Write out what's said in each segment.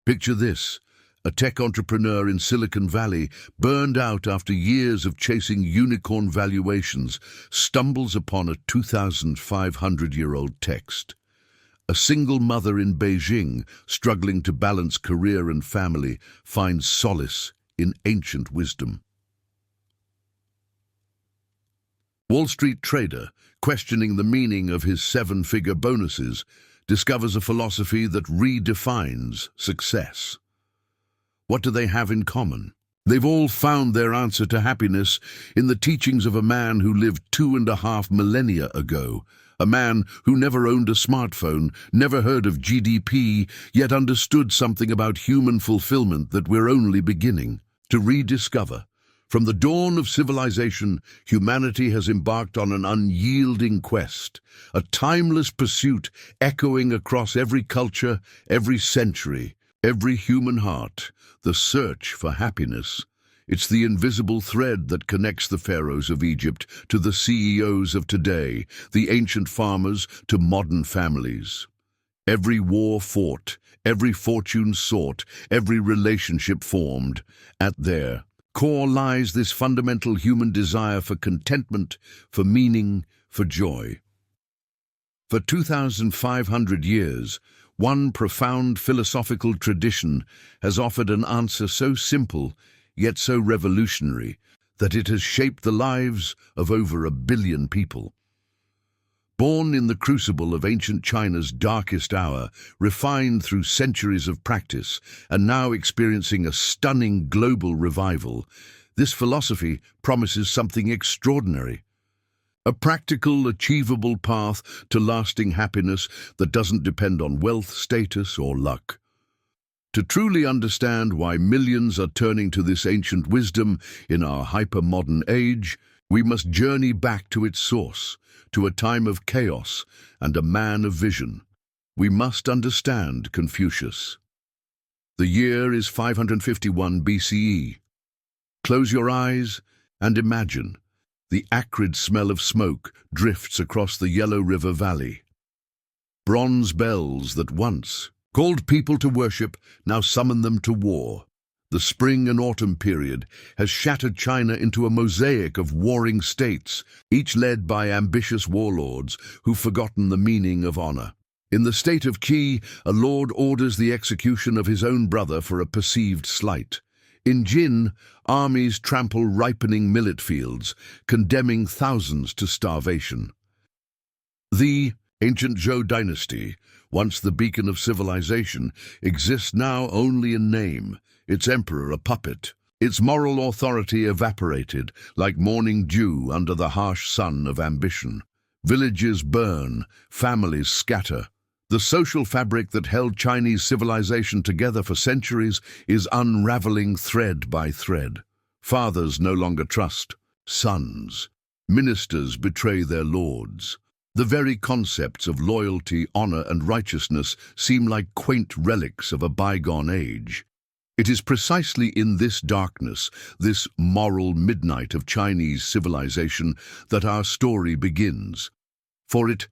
Picture this: a tech entrepreneur in Silicon Valley, burned out after years of chasing unicorn valuations, stumbles upon a 2,500-year-old text. A single mother in Beijing, struggling to balance career and family, finds solace in ancient wisdom. Wall Street trader, questioning the meaning of his seven-figure bonuses, discovers a philosophy that redefines success. What do they have in common? They've all found their answer to happiness in the teachings of a man who lived 2.5 millennia ago, a man who never owned a smartphone, never heard of GDP, yet understood something about human fulfillment that we're only beginning to rediscover. From the dawn of civilization, humanity has embarked on an unyielding quest, a timeless pursuit echoing across every culture, every century, every human heart, the search for happiness. It's the invisible thread that connects the pharaohs of Egypt to the CEOs of today, the ancient farmers to modern families. Every war fought, every fortune sought, every relationship formed, at their core lies this fundamental human desire for contentment, for meaning, for joy. For 2,500 years, one profound philosophical tradition has offered an answer so simple, yet so revolutionary, that it has shaped the lives of over 1 billion people. Born in the crucible of ancient China's darkest hour, refined through centuries of practice, and now experiencing a stunning global revival, this philosophy promises something extraordinary. A practical, achievable path to lasting happiness that doesn't depend on wealth, status, or luck. To truly understand why millions are turning to this ancient wisdom in our hyper-modern age, we must journey back to its source, to a time of chaos and a man of vision. We must understand Confucius. The year is 551 BCE. Close your eyes and imagine. The acrid smell of smoke drifts across the Yellow River Valley. Bronze bells that once called people to worship now summon them to war. The spring and autumn period has shattered China into a mosaic of warring states, each led by ambitious warlords who've forgotten the meaning of honor. In the state of Qi, a lord orders the execution of his own brother for a perceived slight. In Jin, armies trample ripening millet fields, condemning thousands to starvation. The ancient Zhou dynasty, once the beacon of civilization, exists now only in name, its emperor a puppet, its moral authority evaporated like morning dew under the harsh sun of ambition. Villages burn, families scatter. The social fabric that held Chinese civilization together for centuries is unraveling thread by thread. Fathers no longer trust sons. Ministers betray their lords. The very concepts of loyalty, honor, and righteousness seem like quaint relics of a bygone age. It is precisely in this darkness, this moral midnight of Chinese civilization, that our story begins. For it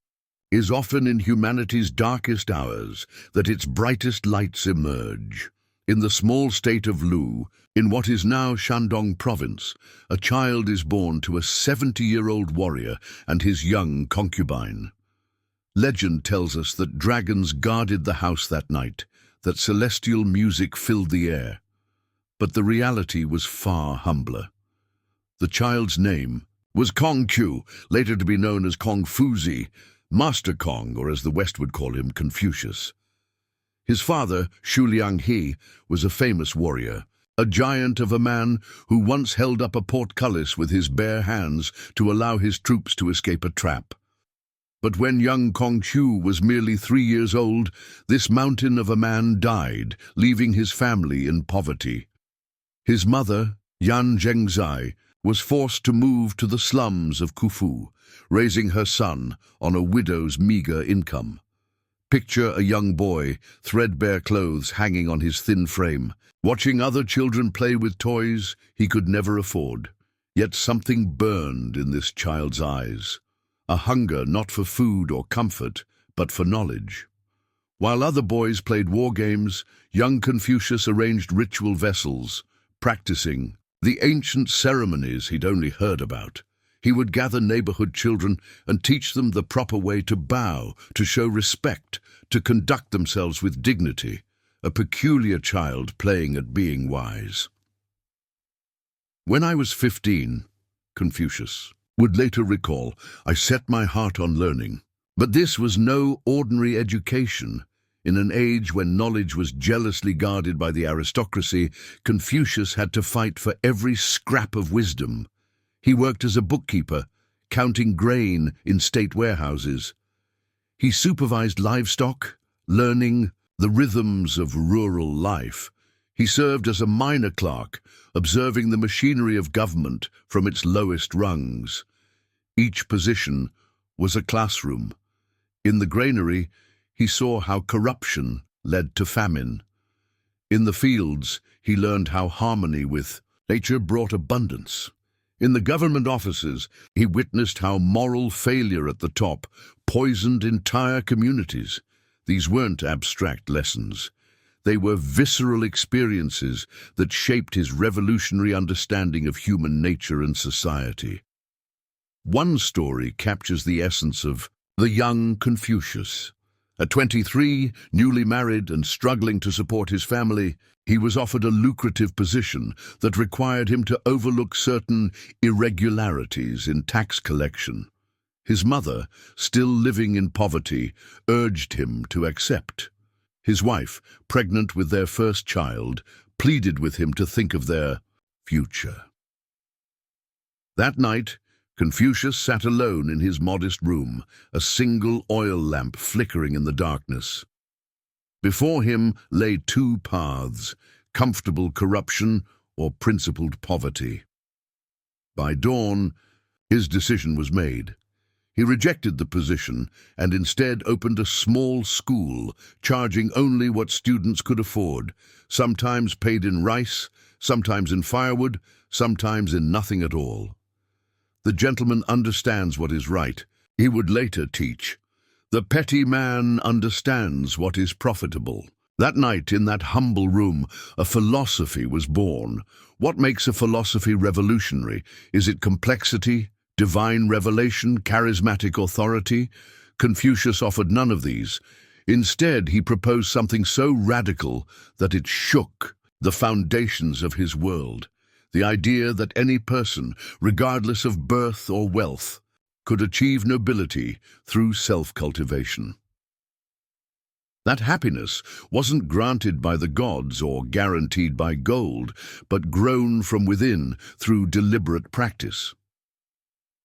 is often in humanity's darkest hours that its brightest lights emerge. In the small state of Lu, in what is now Shandong province, a child is born to a 70-year-old warrior and his young concubine. Legend tells us that dragons guarded the house that night, that celestial music filled the air. But the reality was far humbler. The child's name was Kong Qiu, later to be known as Confucius, Master Kong, or as the West would call him, Confucius. His father, Xu Lianghe, was a famous warrior, a giant of a man who once held up a portcullis with his bare hands to allow his troops to escape a trap. But when young Kong Qiu was merely 3 years old, this mountain of a man died, leaving his family in poverty. His mother, Yan Zhengzai, was forced to move to the slums of Khufu, raising her son on a widow's meager income. Picture a young boy, threadbare clothes hanging on his thin frame, watching other children play with toys he could never afford. Yet something burned in this child's eyes, a hunger not for food or comfort, but for knowledge. While other boys played war games, young Confucius arranged ritual vessels, practicing the ancient ceremonies he'd only heard about. He would gather neighborhood children and teach them the proper way to bow, to show respect, to conduct themselves with dignity, a peculiar child playing at being wise. When I was 15, Confucius would later recall, I set my heart on learning. But this was no ordinary education. In an age when knowledge was jealously guarded by the aristocracy, Confucius had to fight for every scrap of wisdom. He worked as a bookkeeper, counting grain in state warehouses. He supervised livestock, learning the rhythms of rural life. He served as a minor clerk, observing the machinery of government from its lowest rungs. Each position was a classroom. In the granary, he saw how corruption led to famine. In the fields, he learned how harmony with nature brought abundance. In the government offices, he witnessed how moral failure at the top poisoned entire communities. These weren't abstract lessons. They were visceral experiences that shaped his revolutionary understanding of human nature and society. One story captures the essence of the young Confucius. At 23, newly married and struggling to support his family, he was offered a lucrative position that required him to overlook certain irregularities in tax collection. His mother, still living in poverty, urged him to accept. His wife, pregnant with their first child, pleaded with him to think of their future. That night, Confucius sat alone in his modest room, a single oil lamp flickering in the darkness. Before him lay two paths, comfortable corruption or principled poverty. By dawn, his decision was made. He rejected the position and instead opened a small school, charging only what students could afford, sometimes paid in rice, sometimes in firewood, sometimes in nothing at all. The gentleman understands what is right, he would later teach. The petty man understands what is profitable. That night, in that humble room, a philosophy was born. What makes a philosophy revolutionary? Is it complexity, divine revelation, charismatic authority? Confucius offered none of these. Instead, he proposed something so radical that it shook the foundations of his world. The idea that any person, regardless of birth or wealth, could achieve nobility through self-cultivation. That happiness wasn't granted by the gods or guaranteed by gold, but grown from within through deliberate practice.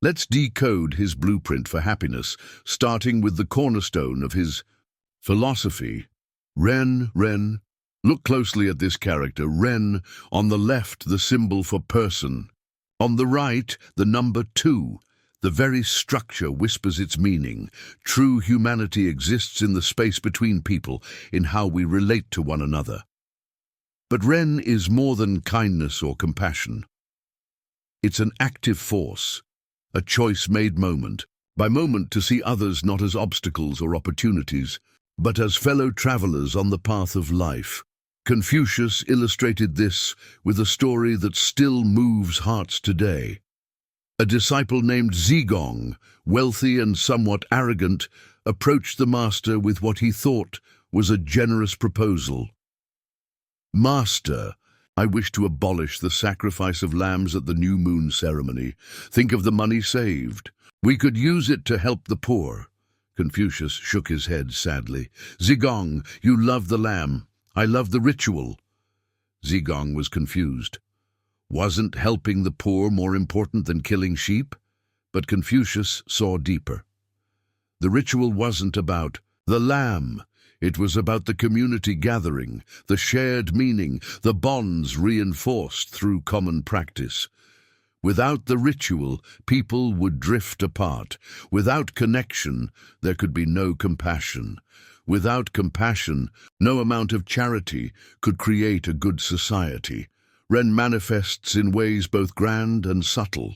Let's decode his blueprint for happiness, starting with the cornerstone of his philosophy, Ren. Look closely at this character, Ren, on the left the symbol for person, on the right the number 2. The very structure whispers its meaning. True humanity exists in the space between people, in how we relate to one another. But Ren is more than kindness or compassion. It's an active force, a choice-made moment, by moment to see others not as obstacles or opportunities, but as fellow travelers on the path of life. Confucius illustrated this with a story that still moves hearts today. A disciple named Zigong, wealthy and somewhat arrogant, approached the master with what he thought was a generous proposal. "Master, I wish to abolish the sacrifice of lambs at the new moon ceremony. Think of the money saved. We could use it to help the poor." Confucius shook his head sadly. "Zigong, you love the lamb. I love the ritual." Zigong was confused. Wasn't helping the poor more important than killing sheep? But Confucius saw deeper. The ritual wasn't about the lamb. It was about the community gathering, the shared meaning, the bonds reinforced through common practice. Without the ritual, people would drift apart. Without connection, there could be no compassion. Without compassion, no amount of charity could create a good society. Ren manifests in ways both grand and subtle.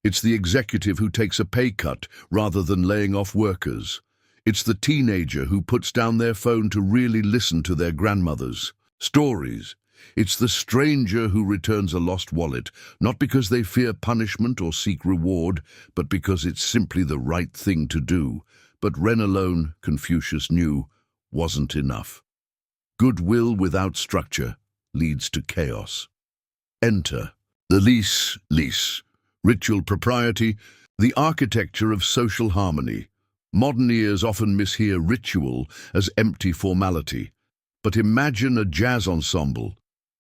It's the executive who takes a pay cut rather than laying off workers. It's the teenager who puts down their phone to really listen to their grandmother's stories. It's the stranger who returns a lost wallet, not because they fear punishment or seek reward, but because it's simply the right thing to do. But Ren alone, Confucius knew, wasn't enough. Goodwill without structure leads to chaos. Enter the lease, ritual propriety, the architecture of social harmony. Modern ears often mishear ritual as empty formality. But imagine a jazz ensemble.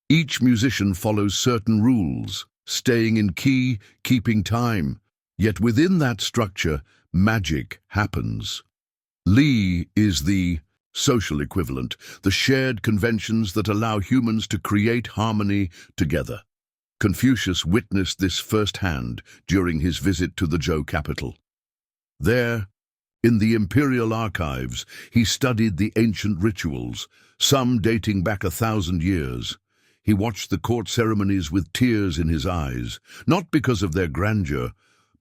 Each musician follows certain rules, staying in key, keeping time. Yet within that structure, magic happens. Li is the social equivalent, the shared conventions that allow humans to create harmony together. Confucius witnessed this firsthand during his visit to the Zhou capital. There, in the imperial archives, he studied the ancient rituals, some dating back 1,000 years. He watched the court ceremonies with tears in his eyes, not because of their grandeur,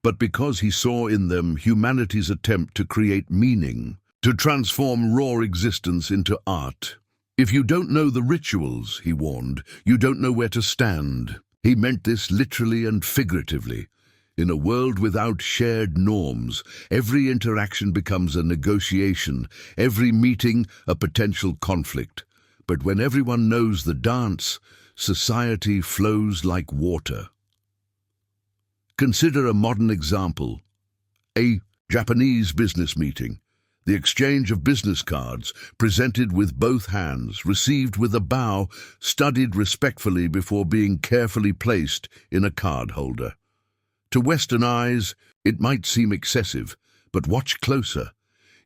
but because he saw in them humanity's attempt to create meaning, to transform raw existence into art. If you don't know the rituals, he warned, you don't know where to stand. He meant this literally and figuratively. In a world without shared norms, every interaction becomes a negotiation, every meeting a potential conflict. But when everyone knows the dance, society flows like water. Consider a modern example. A Japanese business meeting. The exchange of business cards, presented with both hands, received with a bow, studied respectfully before being carefully placed in a card holder. To Western eyes, it might seem excessive, but watch closer.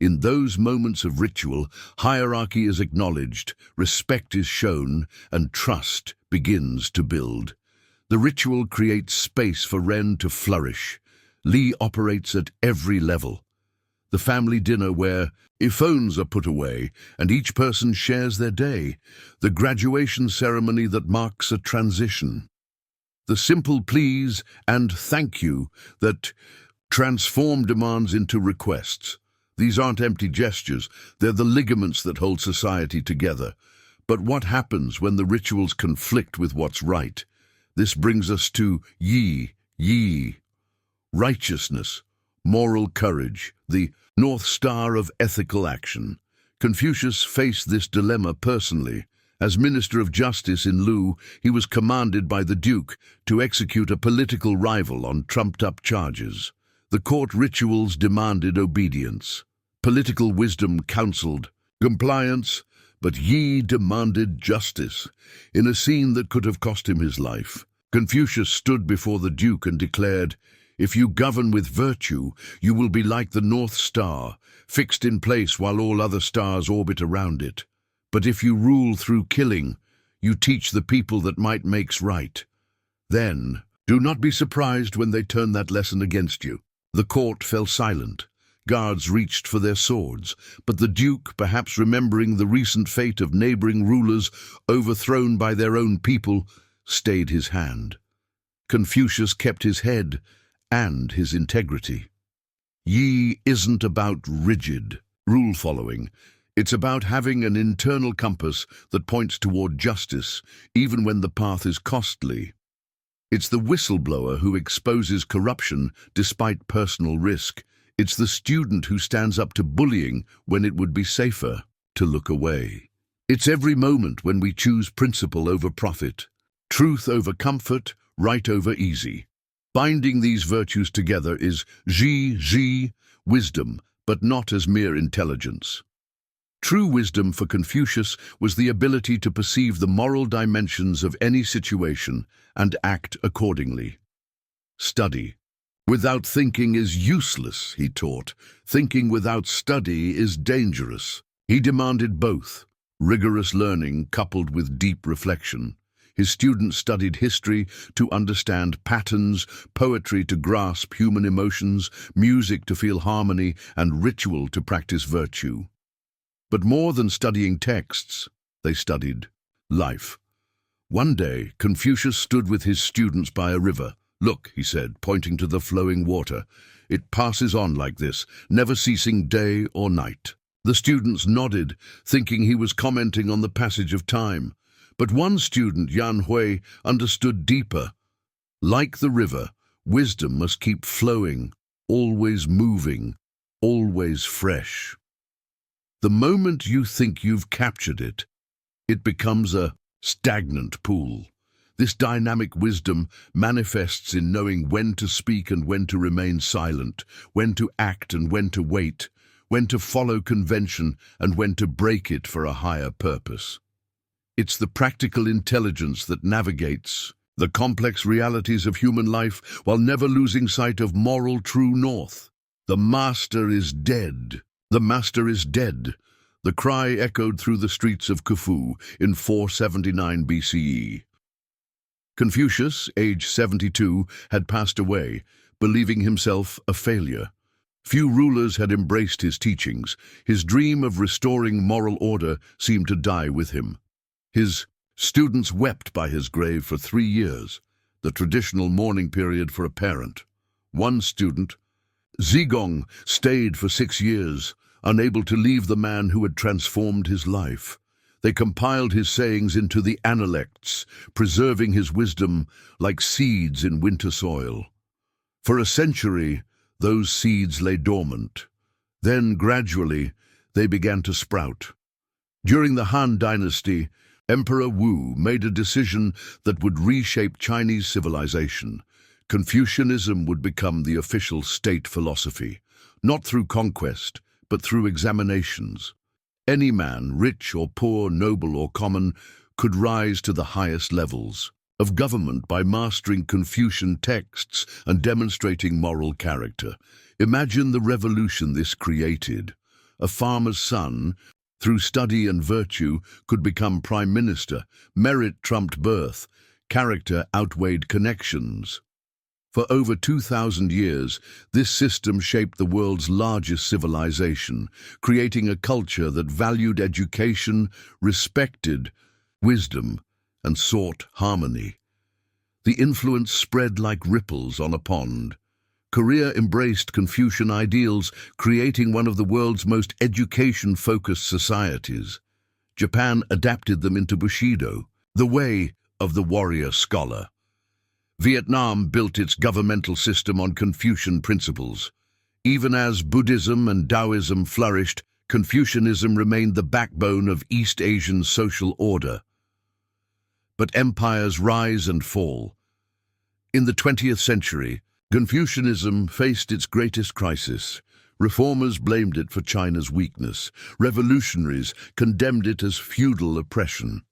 In those moments of ritual, hierarchy is acknowledged, respect is shown, and trust begins to build. The ritual creates space for Ren to flourish. Li operates at every level. The family dinner where phones are put away and each person shares their day. The graduation ceremony that marks a transition. The simple please and thank you that transform demands into requests. These aren't empty gestures, they're the ligaments that hold society together. But what happens when the rituals conflict with what's right? This brings us to yi, righteousness, moral courage, the North Star of ethical action. Confucius faced this dilemma personally. As Minister of Justice in Lu, he was commanded by the Duke to execute a political rival on trumped-up charges. The court rituals demanded obedience. Political wisdom counseled compliance, but Yi demanded justice. In a scene that could have cost him his life, Confucius stood before the Duke and declared, "If you govern with virtue, you will be like the North Star, fixed in place while all other stars orbit around it. But if you rule through killing, you teach the people that might makes right. Then, do not be surprised when they turn that lesson against you." The court fell silent. Guards reached for their swords, but the Duke, perhaps remembering the recent fate of neighboring rulers overthrown by their own people, stayed his hand. Confucius kept his head and his integrity. Yi isn't about rigid rule-following. It's about having an internal compass that points toward justice, even when the path is costly. It's the whistleblower who exposes corruption despite personal risk. It's the student who stands up to bullying when it would be safer to look away. It's every moment when we choose principle over profit, truth over comfort, right over easy. Binding these virtues together is wisdom, but not as mere intelligence. True wisdom for Confucius was the ability to perceive the moral dimensions of any situation and act accordingly. Study without thinking is useless, he taught. Thinking without study is dangerous. He demanded both, rigorous learning coupled with deep reflection. His students studied history to understand patterns, poetry to grasp human emotions, music to feel harmony, and ritual to practice virtue. But more than studying texts, they studied life. One day, Confucius stood with his students by a river. "Look," he said, pointing to the flowing water. It passes on like this, never ceasing day or night. The students nodded, thinking he was commenting on the passage of time. But one student, Yan Hui, understood deeper. Like the river, wisdom must keep flowing, always moving, always fresh. The moment you think you've captured it, it becomes a stagnant pool. This dynamic wisdom manifests in knowing when to speak and when to remain silent, when to act and when to wait, when to follow convention and when to break it for a higher purpose. It's the practical intelligence that navigates the complex realities of human life while never losing sight of moral true north. The master is dead. The master is dead. The cry echoed through the streets of Khufu in 479 BCE. Confucius, age 72, had passed away, believing himself a failure. Few rulers had embraced his teachings. His dream of restoring moral order seemed to die with him. His students wept by his grave for 3 years, the traditional mourning period for a parent. One student, Zigong, stayed for 6 years, unable to leave the man who had transformed his life. They compiled his sayings into the Analects, preserving his wisdom like seeds in winter soil. For a century, those seeds lay dormant. Then, gradually, they began to sprout. During the Han Dynasty, Emperor Wu made a decision that would reshape Chinese civilization. Confucianism would become the official state philosophy, not through conquest, but through examinations. Any man, rich or poor, noble or common, could rise to the highest levels of government by mastering Confucian texts and demonstrating moral character. Imagine the revolution this created. A farmer's son, through study and virtue, could become prime minister. Merit trumped birth. Character outweighed connections. For over 2,000 years, this system shaped the world's largest civilization, creating a culture that valued education, respected wisdom, and sought harmony. The influence spread like ripples on a pond. Korea embraced Confucian ideals, creating one of the world's most education-focused societies. Japan adapted them into Bushido, the way of the warrior scholar. Vietnam built its governmental system on Confucian principles. Even as Buddhism and Taoism flourished, Confucianism remained the backbone of East Asian social order. But empires rise and fall. In the 20th century, Confucianism faced its greatest crisis. Reformers blamed it for China's weakness. Revolutionaries condemned it as feudal oppression.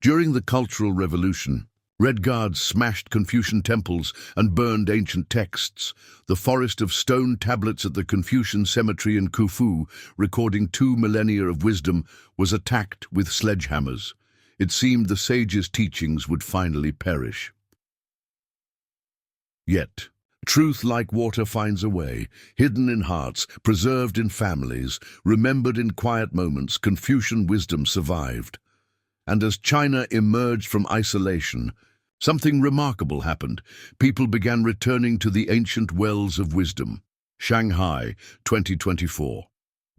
During the Cultural Revolution, Red Guards smashed Confucian temples and burned ancient texts. The forest of stone tablets at the Confucian cemetery in Khufu, recording 2 millennia of wisdom, was attacked with sledgehammers. It seemed the sages' teachings would finally perish. Yet, truth like water finds a way, hidden in hearts, preserved in families, remembered in quiet moments. Confucian wisdom survived. And as China emerged from isolation, something remarkable happened. People began returning to the ancient wells of wisdom. Shanghai, 2024.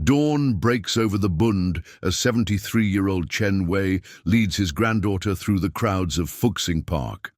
Dawn breaks over the Bund as 73-year-old Chen Wei leads his granddaughter through the crowds of Fuxing Park.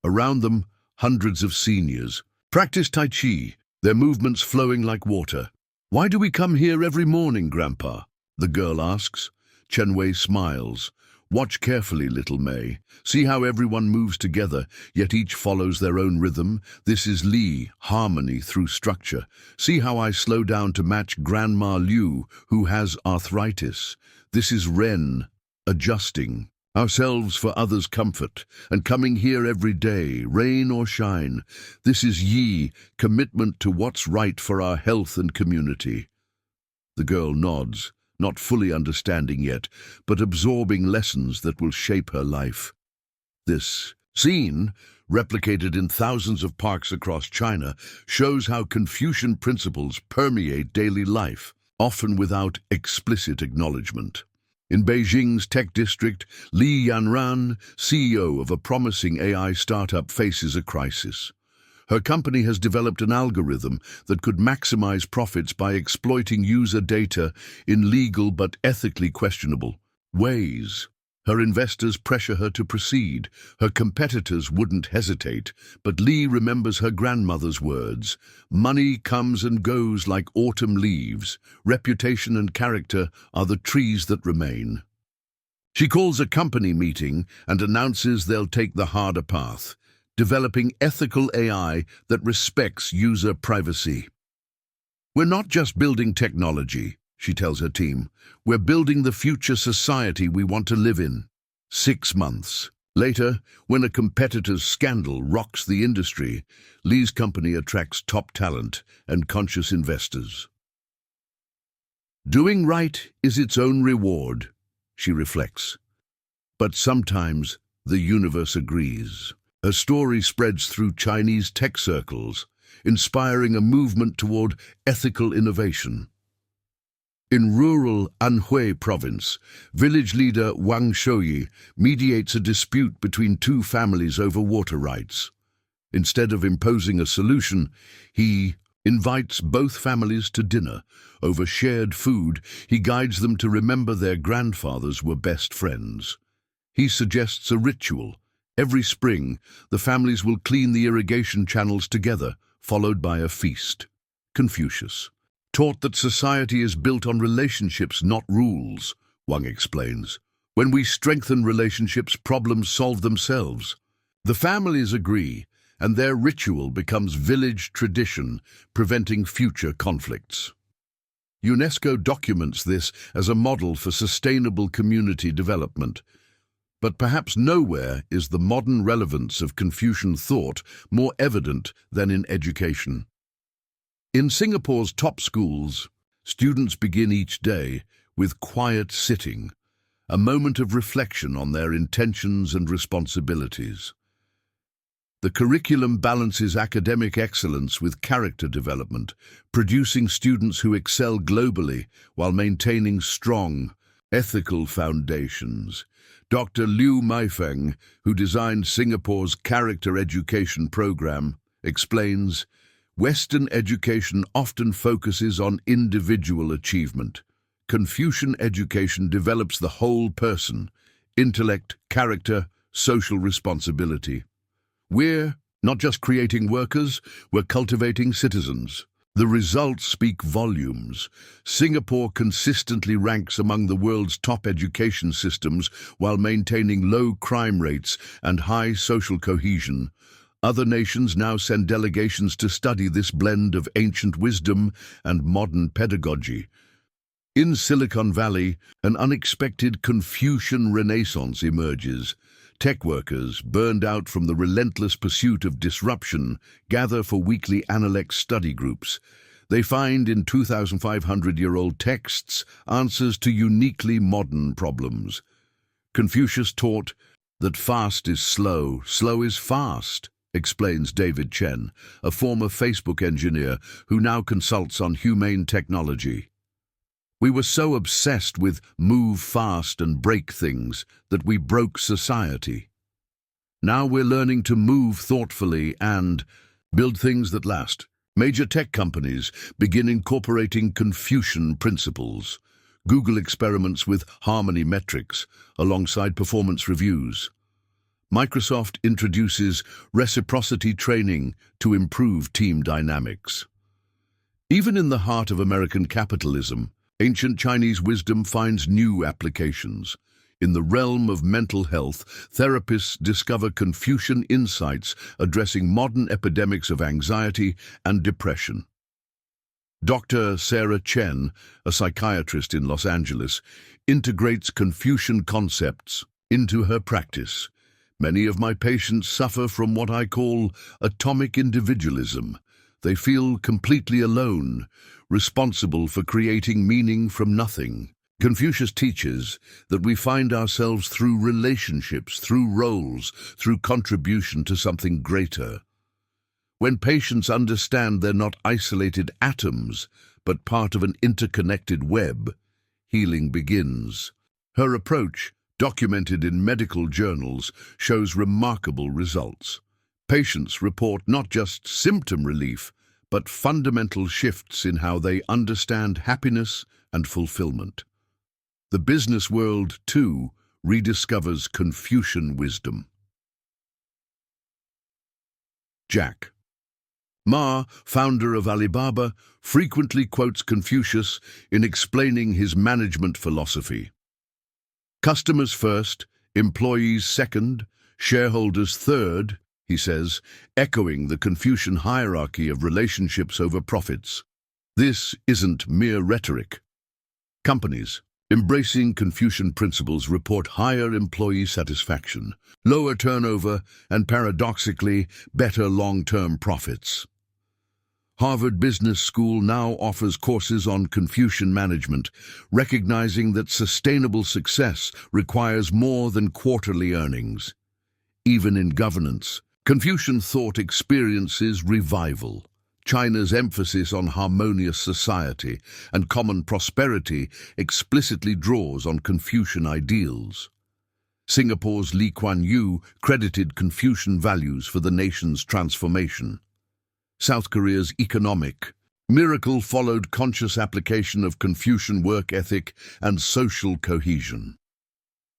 Around them, hundreds of seniors practice Tai Chi, their movements flowing like water. "Why do we come here every morning, Grandpa?" the girl asks. Chen Wei smiles. "Watch carefully, little May. See how everyone moves together, yet each follows their own rhythm. This is Li, harmony through structure. See how I slow down to match Grandma Liu, who has arthritis. This is Ren, adjusting ourselves for others' comfort, and coming here every day, rain or shine. This is Yi, commitment to what's right for our health and community." The girl nods, not fully understanding yet, but absorbing lessons that will shape her life. This scene, replicated in thousands of parks across China, shows how Confucian principles permeate daily life, often without explicit acknowledgement. In Beijing's tech district, Li Yanran, CEO of a promising AI startup, faces a crisis. Her company has developed an algorithm that could maximize profits by exploiting user data in legal but ethically questionable ways. Her investors pressure her to proceed. Her competitors wouldn't hesitate, but Lee remembers her grandmother's words. Money comes and goes like autumn leaves. Reputation and character are the trees that remain. She calls a company meeting and announces they'll take the harder path, developing ethical AI that respects user privacy. We're not just building technology, she tells her team. We're building the future society we want to live in. 6 months later, when a competitor's scandal rocks the industry, Lee's company attracts top talent and conscious investors. Doing right is its own reward, she reflects. But sometimes the universe agrees. Her story spreads through Chinese tech circles, inspiring a movement toward ethical innovation. In rural Anhui province, village leader Wang Shouyi mediates a dispute between two families over water rights. Instead of imposing a solution, he invites both families to dinner. Over shared food, he guides them to remember their grandfathers were best friends. He suggests a ritual. Every spring, the families will clean the irrigation channels together, followed by a feast. Confucius taught that society is built on relationships, not rules, Wang explains. When we strengthen relationships, problems solve themselves. The families agree, and their ritual becomes village tradition, preventing future conflicts. UNESCO documents this as a model for sustainable community development. But perhaps nowhere is the modern relevance of Confucian thought more evident than in education. In Singapore's top schools, students begin each day with quiet sitting, a moment of reflection on their intentions and responsibilities. The curriculum balances academic excellence with character development, producing students who excel globally while maintaining strong, ethical foundations. Dr. Liu Meifeng, who designed Singapore's character education program, explains, Western education often focuses on individual achievement. Confucian education develops the whole person, intellect, character, social responsibility. We're not just creating workers, we're cultivating citizens. The results speak volumes. Singapore consistently ranks among the world's top education systems while maintaining low crime rates and high social cohesion. Other nations now send delegations to study this blend of ancient wisdom and modern pedagogy. In Silicon Valley, an unexpected Confucian renaissance emerges. Tech workers, burned out from the relentless pursuit of disruption, gather for weekly Analect study groups. They find in 2,500-year-old texts answers to uniquely modern problems. Confucius taught that fast is slow, slow is fast, explains David Chen, a former Facebook engineer who now consults on humane technology. We were so obsessed with move fast and break things that we broke society. Now we're learning to move thoughtfully and build things that last. Major tech companies begin incorporating Confucian principles. Google experiments with harmony metrics alongside performance reviews. Microsoft introduces reciprocity training to improve team dynamics. Even in the heart of American capitalism, ancient Chinese wisdom finds new applications. In the realm of mental health, therapists discover Confucian insights addressing modern epidemics of anxiety and depression. Dr. Sarah Chen, a psychiatrist in Los Angeles, integrates Confucian concepts into her practice. Many of my patients suffer from what I call atomic individualism. They feel completely alone, responsible for creating meaning from nothing. Confucius teaches that we find ourselves through relationships, through roles, through contribution to something greater. When patients understand they're not isolated atoms, but part of an interconnected web, healing begins. Her approach, documented in medical journals, shows remarkable results. Patients report not just symptom relief, but fundamental shifts in how they understand happiness and fulfillment. The business world, too, rediscovers Confucian wisdom. Jack Ma, founder of Alibaba, frequently quotes Confucius in explaining his management philosophy. Customers first, employees second, shareholders third, he says, echoing the Confucian hierarchy of relationships over profits. This isn't mere rhetoric. Companies embracing Confucian principles report higher employee satisfaction, lower turnover, and paradoxically, better long-term profits. Harvard Business School now offers courses on Confucian management, recognizing that sustainable success requires more than quarterly earnings. Even in governance, Confucian thought experiences revival. China's emphasis on harmonious society and common prosperity explicitly draws on Confucian ideals. Singapore's Lee Kuan Yew credited Confucian values for the nation's transformation. South Korea's economic miracle followed conscious application of Confucian work ethic and social cohesion.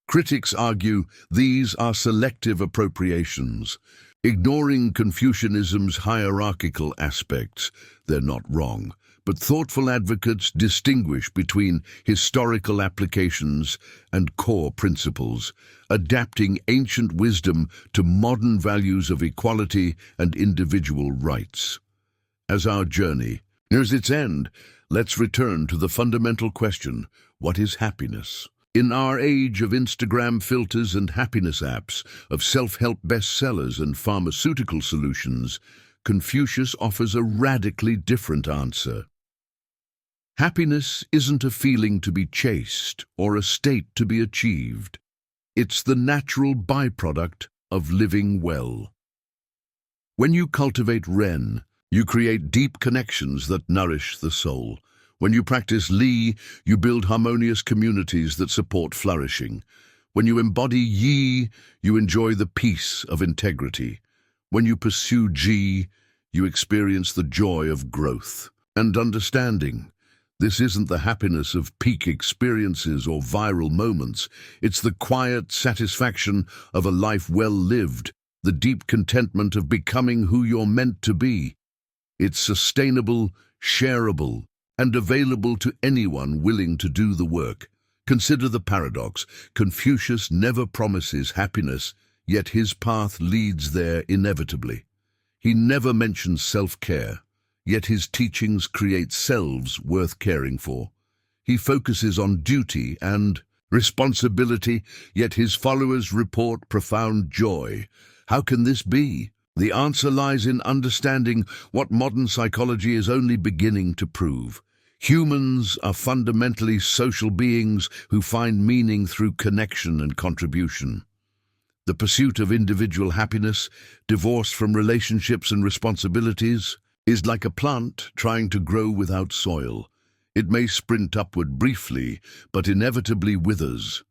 Critics argue these are selective appropriations, ignoring Confucianism's hierarchical aspects. They're not wrong, but thoughtful advocates distinguish between historical applications and core principles, adapting ancient wisdom to modern values of equality and individual rights. As our journey nears its end, let's return to the fundamental question: what is happiness? In our age of Instagram filters and happiness apps, of self-help bestsellers and pharmaceutical solutions, Confucius offers a radically different answer. Happiness isn't a feeling to be chased or a state to be achieved. It's the natural byproduct of living well. When you cultivate Ren, you create deep connections that nourish the soul. When you practice Li, you build harmonious communities that support flourishing. When you embody Yi, you enjoy the peace of integrity. When you pursue Ji, you experience the joy of growth and understanding. This isn't the happiness of peak experiences or viral moments. It's the quiet satisfaction of a life well lived, the deep contentment of becoming who you're meant to be. It's sustainable, shareable, and available to anyone willing to do the work. Consider the paradox. Confucius never promises happiness, yet his path leads there inevitably. He never mentions self-care, yet his teachings create selves worth caring for. He focuses on duty and responsibility, yet his followers report profound joy. How can this be? The answer lies in understanding what modern psychology is only beginning to prove. Humans are fundamentally social beings who find meaning through connection and contribution. The pursuit of individual happiness, divorced from relationships and responsibilities, is like a plant trying to grow without soil. It may sprint upward briefly, but inevitably withers.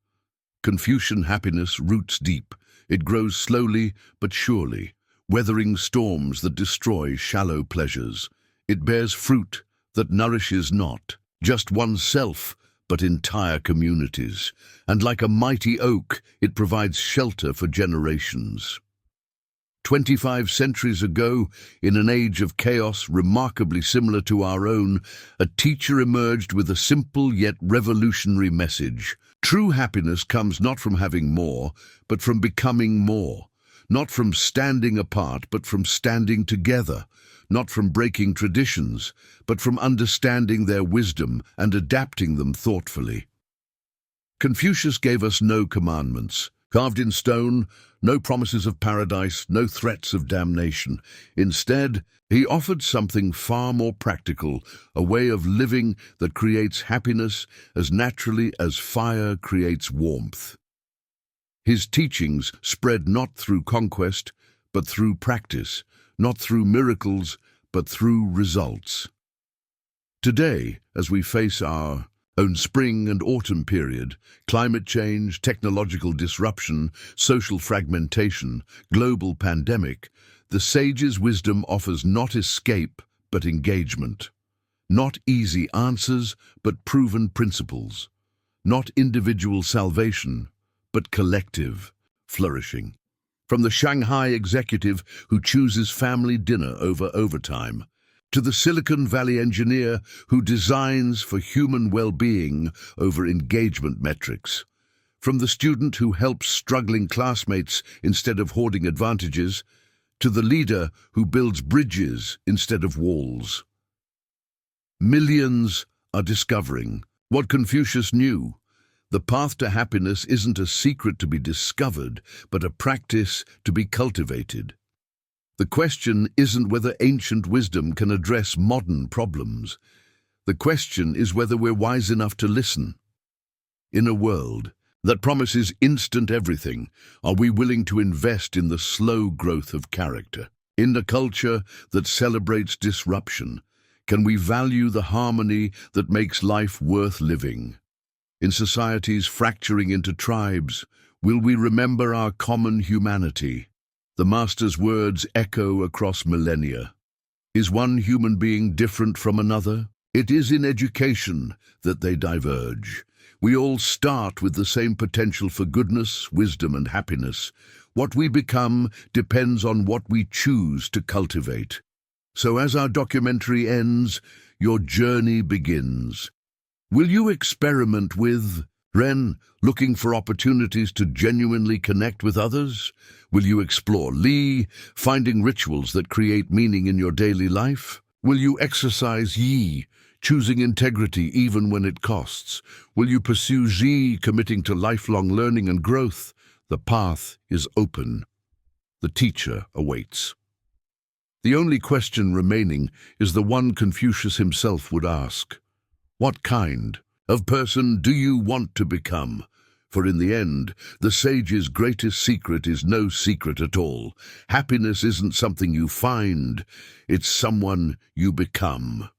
Confucian happiness roots deep. It grows slowly but surely, weathering storms that destroy shallow pleasures. It bears fruit that nourishes not just oneself, but entire communities. And like a mighty oak, it provides shelter for generations. 25 centuries ago, in an age of chaos remarkably similar to our own, a teacher emerged with a simple yet revolutionary message. True happiness comes not from having more, but from becoming more. Not from standing apart, but from standing together. Not from breaking traditions, but from understanding their wisdom and adapting them thoughtfully. Confucius gave us no commandments, carved in stone, no promises of paradise, no threats of damnation. Instead, he offered something far more practical, a way of living that creates happiness as naturally as fire creates warmth. His teachings spread not through conquest, but through practice, not through miracles, but through results. Today, as we face our own spring and autumn period, climate change, technological disruption, social fragmentation, global pandemic, The sage's wisdom offers not escape, but engagement. Not easy answers, but proven principles. Not individual salvation, but collective flourishing. From the Shanghai executive who chooses family dinner over overtime, to the Silicon Valley engineer who designs for human well-being over engagement metrics, from the student who helps struggling classmates instead of hoarding advantages, to the leader who builds bridges instead of walls. Millions are discovering what Confucius knew. The path to happiness isn't a secret to be discovered, but a practice to be cultivated. The question isn't whether ancient wisdom can address modern problems. The question is whether we're wise enough to listen. In a world that promises instant everything, are we willing to invest in the slow growth of character? In a culture that celebrates disruption, can we value the harmony that makes life worth living? In societies fracturing into tribes, will we remember our common humanity? The Master's words echo across millennia. Is one human being different from another? It is in education that they diverge. We all start with the same potential for goodness, wisdom, and happiness. What we become depends on what we choose to cultivate. So as our documentary ends, your journey begins. Will you experiment with Ren, looking for opportunities to genuinely connect with others? Will you explore Li, finding rituals that create meaning in your daily life? Will you exercise Yi, choosing integrity even when it costs? Will you pursue Zhi, committing to lifelong learning and growth? The path is open. The teacher awaits. The only question remaining is the one Confucius himself would ask. What kind of person do you want to become? For in the end, the sage's greatest secret is no secret at all. Happiness isn't something you find, it's someone you become.